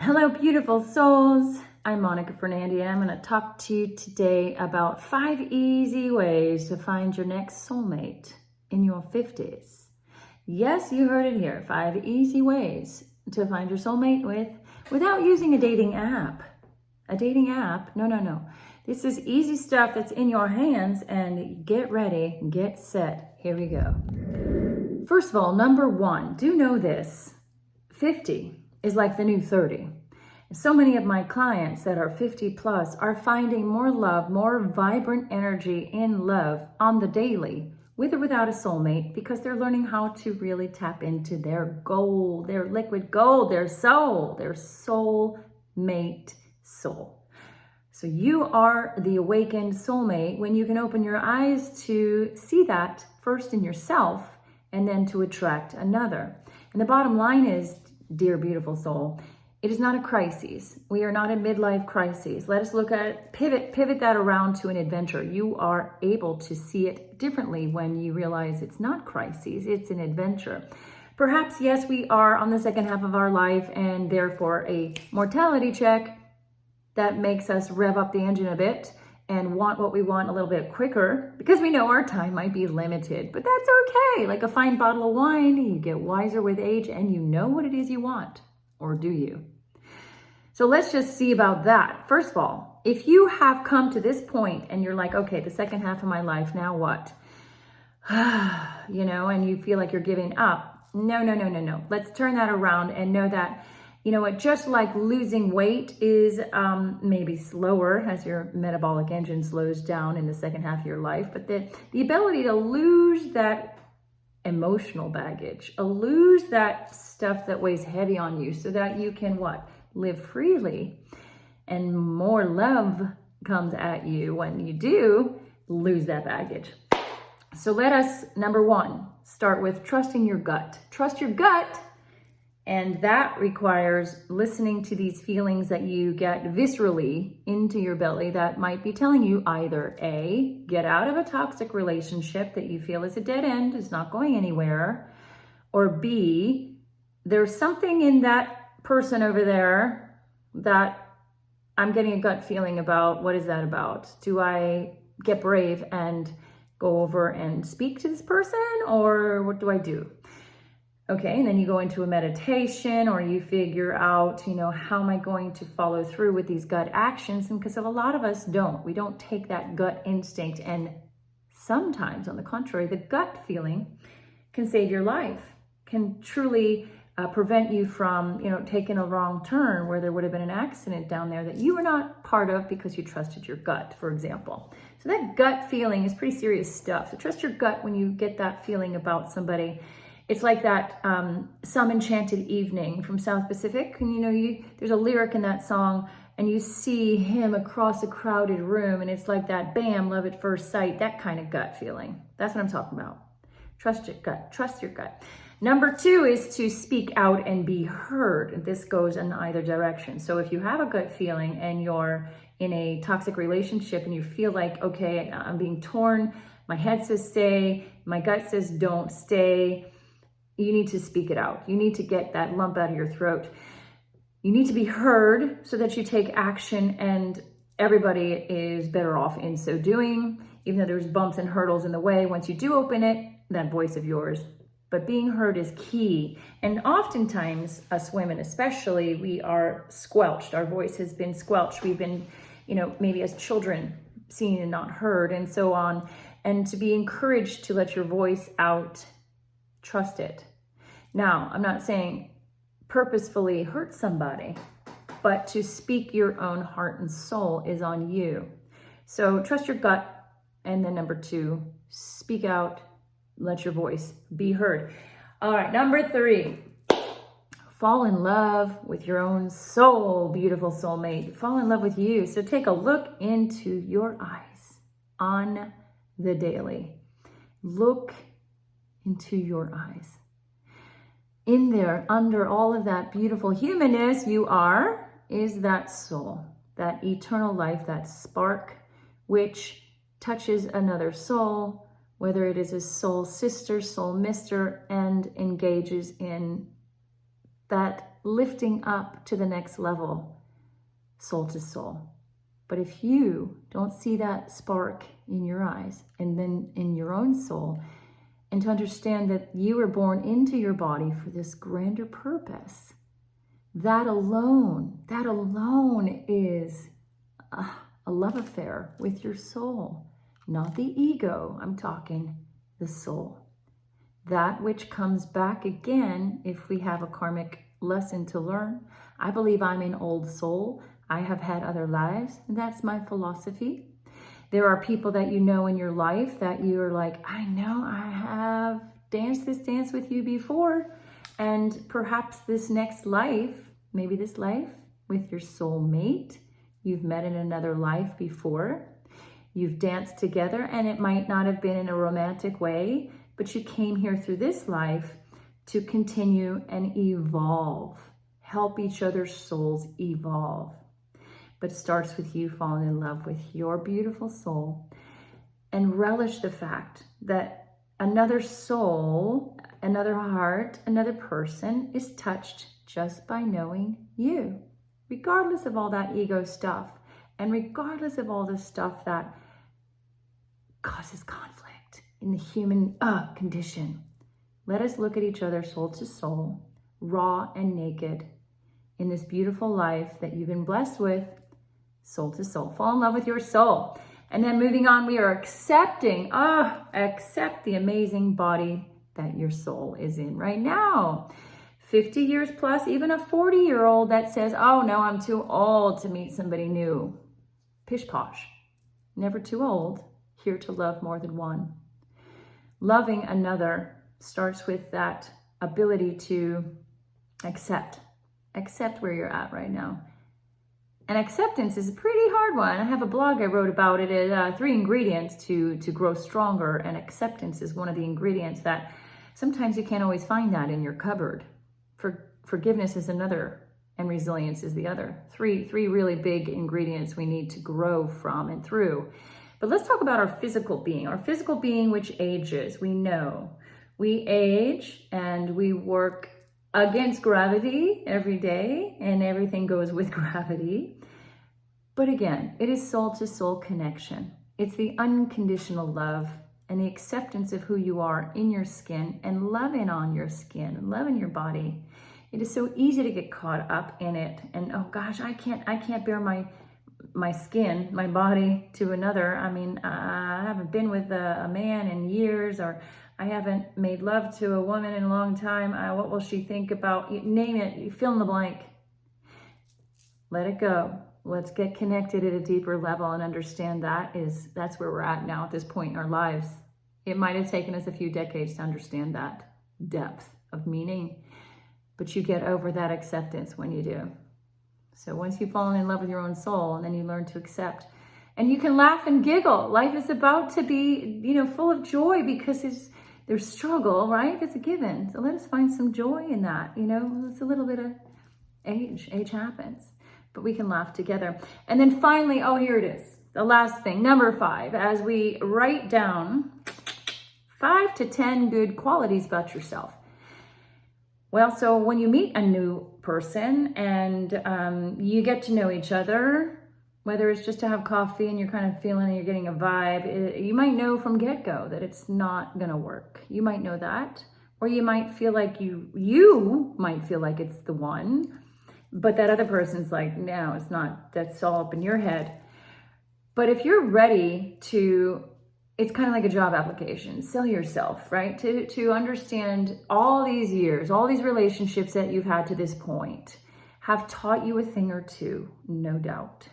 Hello, beautiful souls. I'm Monica Fernandi, and I'm going to talk to you today about 5 easy ways to find your next soulmate in your 50s. Yes, you heard it here. 5 easy ways to find your soulmate without using a dating app. A dating app? No. This is easy stuff that's in your hands, and get ready, get set. Here we go. First of all, number 1, do know this. 50 is like the new 30. So many of my clients that are 50 plus are finding more love, more vibrant energy in love on the daily, with or without a soulmate, because they're learning how to really tap into their gold, their liquid gold, their soulmate soul. So you are the awakened soulmate when you can open your eyes to see that first in yourself and then to attract another. And the bottom line is, dear beautiful soul, it is not a crisis. We are not in midlife crises. Let us look at it, pivot that around to an adventure. You are able to see it differently when you realize it's not crises, it's an adventure. Perhaps, yes, we are on the second half of our life and therefore a mortality check that makes us rev up the engine a bit and want what we want a little bit quicker because we know our time might be limited, but that's okay. Like a fine bottle of wine, you get wiser with age and you know what it is you want, or do you? So let's just see about that. First of all, if you have come to this point and you're like, okay, the second half of my life, now what? And you feel like you're giving up. No. Let's turn that around and know that, you know what, just like losing weight is maybe slower as your metabolic engine slows down in the second half of your life, but the ability to lose that emotional baggage, lose that stuff that weighs heavy on you so that you can what? Live freely, and more love comes at you when you do lose that baggage. So let us, number 1, start with trusting your gut. Trust your gut. And that requires listening to these feelings that you get viscerally into your belly that might be telling you either A, get out of a toxic relationship that you feel is a dead end, is not going anywhere, or B, there's something in that person over there that I'm getting a gut feeling about. What is that about? Do I get brave and go over and speak to this person, or what do I do? Okay, and then you go into a meditation, or you figure out, how am I going to follow through with these gut actions? And because a lot of us we don't take that gut instinct. And sometimes, on the contrary, the gut feeling can save your life, can truly prevent you from, taking a wrong turn where there would have been an accident down there that you were not part of because you trusted your gut, for example. So that gut feeling is pretty serious stuff. So trust your gut when you get that feeling about somebody. It's like that Some Enchanted Evening from South Pacific. And there's a lyric in that song, and you see him across a crowded room, and it's like that, bam, love at first sight, that kind of gut feeling. That's what I'm talking about. Trust your gut. Trust your gut. Number 2 is to speak out and be heard. This goes in either direction. So if you have a gut feeling and you're in a toxic relationship and you feel like, okay, I'm being torn, my head says stay, my gut says don't stay, you need to speak it out. You need to get that lump out of your throat. You need to be heard so that you take action, and everybody is better off in so doing, even though there's bumps and hurdles in the way. Once you do open it, that voice of yours. But being heard is key. And oftentimes, us women especially, we are squelched. Our voice has been squelched. We've been, maybe as children, seen and not heard, and so on. And to be encouraged to let your voice out, trust it. Now, I'm not saying purposefully hurt somebody, but to speak your own heart and soul is on you. So trust your gut. And then number 2, speak out, let your voice be heard. All right, number 3, fall in love with your own soul, beautiful soulmate. Fall in love with you. So take a look into your eyes on the daily. Look into your eyes. In there, under all of that beautiful humanness is that soul, that eternal life, that spark which touches another soul, whether it is a soul sister, soul mister, and engages in that lifting up to the next level, soul to soul. But if you don't see that spark in your eyes and then in your own soul, and to understand that you were born into your body for this grander purpose, that alone is a love affair with your soul, not the ego. I'm talking the soul. That which comes back again if we have a karmic lesson to learn. I believe I'm an old soul. I have had other lives, and that's my philosophy. There are people that you know in your life that you're like, I know I have danced this dance with you before, and perhaps this next life, maybe this life with your soulmate, you've met in another life before. You've danced together, and it might not have been in a romantic way, but you came here through this life to continue and evolve, help each other's souls evolve. But starts with you falling in love with your beautiful soul and relish the fact that another soul, another heart, another person is touched just by knowing you, regardless of all that ego stuff and regardless of all the stuff that causes conflict in the human condition. Let us look at each other soul to soul, raw and naked, in this beautiful life that you've been blessed with, soul to soul. Fall in love with your soul. And then moving on, we are accepting, accept the amazing body that your soul is in right now. 50 years plus, even a 40-year-old that says, oh no, I'm too old to meet somebody new. Pish posh. Never too old, here to love more than one. Loving another starts with that ability to accept where you're at right now. And acceptance is a pretty hard one. I have a blog I wrote about it, 3 ingredients to grow stronger. And acceptance is one of the ingredients that sometimes you can't always find that in your cupboard. Forgiveness is another, and resilience is the other. Three really big ingredients we need to grow from and through. But let's talk about our physical being. Our physical being, which ages, we know. We age and we work against gravity every day, and everything goes with gravity. But again, it is soul-to-soul connection. It's the unconditional love and the acceptance of who you are in your skin and loving on your skin and loving your body. It is so easy to get caught up in it. And oh gosh, I can't bear my skin, my body to another. I mean, I haven't been with a man in years, or I haven't made love to a woman in a long time. What will she think about? You name it, you fill in the blank. Let it go. Let's get connected at a deeper level and understand that's where we're at now at this point in our lives. It might have taken us a few decades to understand that depth of meaning, but you get over that acceptance when you do. So once you've fallen in love with your own soul, and then you learn to accept, and you can laugh and giggle. Life is about to be, full of joy because there's struggle, right? It's a given. So let us find some joy in that. It's a little bit of age. Age happens, but we can laugh together. And then finally, here it is. The last thing, number 5, as we write down 5 to 10 good qualities about yourself. Well, so when you meet a new person and you get to know each other, whether it's just to have coffee and you're kind of feeling you're getting a vibe, you might know from get-go that it's not going to work. You might know that, or you might feel like you might feel like it's the one, but that other person's like, no, it's not. That's all up in your head. But if you're ready to, it's kind of like a job application, sell yourself, right? To understand all these years, all these relationships that you've had to this point have taught you a thing or two, no doubt.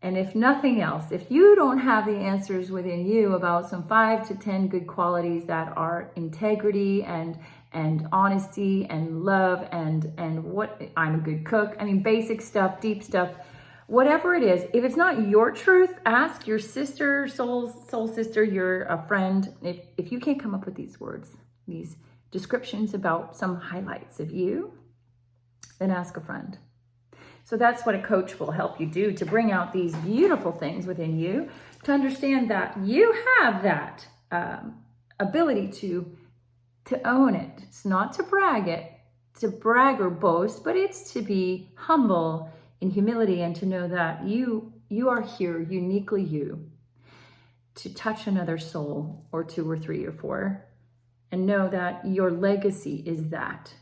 And if nothing else, if you don't have the answers within you about some 5 to 10 good qualities that are integrity and honesty and love and what, I'm a good cook, basic stuff, deep stuff, whatever it is, if it's not your truth, ask your sister, soul sister, a friend. If you can't come up with these words, these descriptions about some highlights of you, then ask a friend. So that's what a coach will help you do, to bring out these beautiful things within you, to understand that you have that ability to own it. It's not to brag it. to brag or boast, but it's to be humble in humility and to know that you are here, uniquely you, to touch another soul, or 2 or 3 or 4, and know that your legacy is that.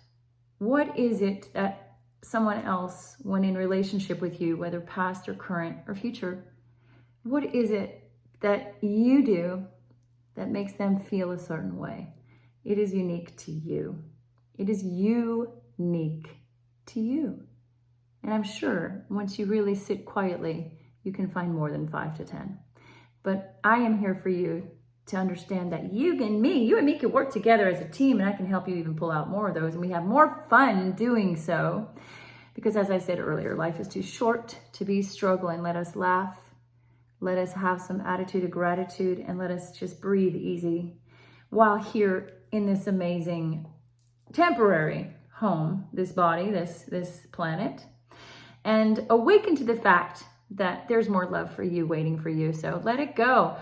What is it that someone else, when in relationship with you, whether past or current or future, what is it that you do that makes them feel a certain way? It is unique to you. It is unique to you. And I'm sure once you really sit quietly, you can find more than 5 to 10. But I am here for you to understand that you and me can work together as a team, and I can help you even pull out more of those. And we have more fun doing so. Because as I said earlier, life is too short to be struggling. Let us laugh. Let us have some attitude of gratitude, and let us just breathe easy while here in this amazing temporary home, this body, this planet, and awaken to the fact that there's more love for you waiting for you. So let it go.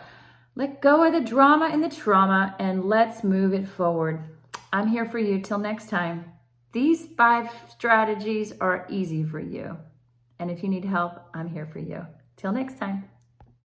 Let go of the drama and the trauma, and let's move it forward. I'm here for you. Till next time. These 5 strategies are easy for you. And if you need help, I'm here for you. Till next time.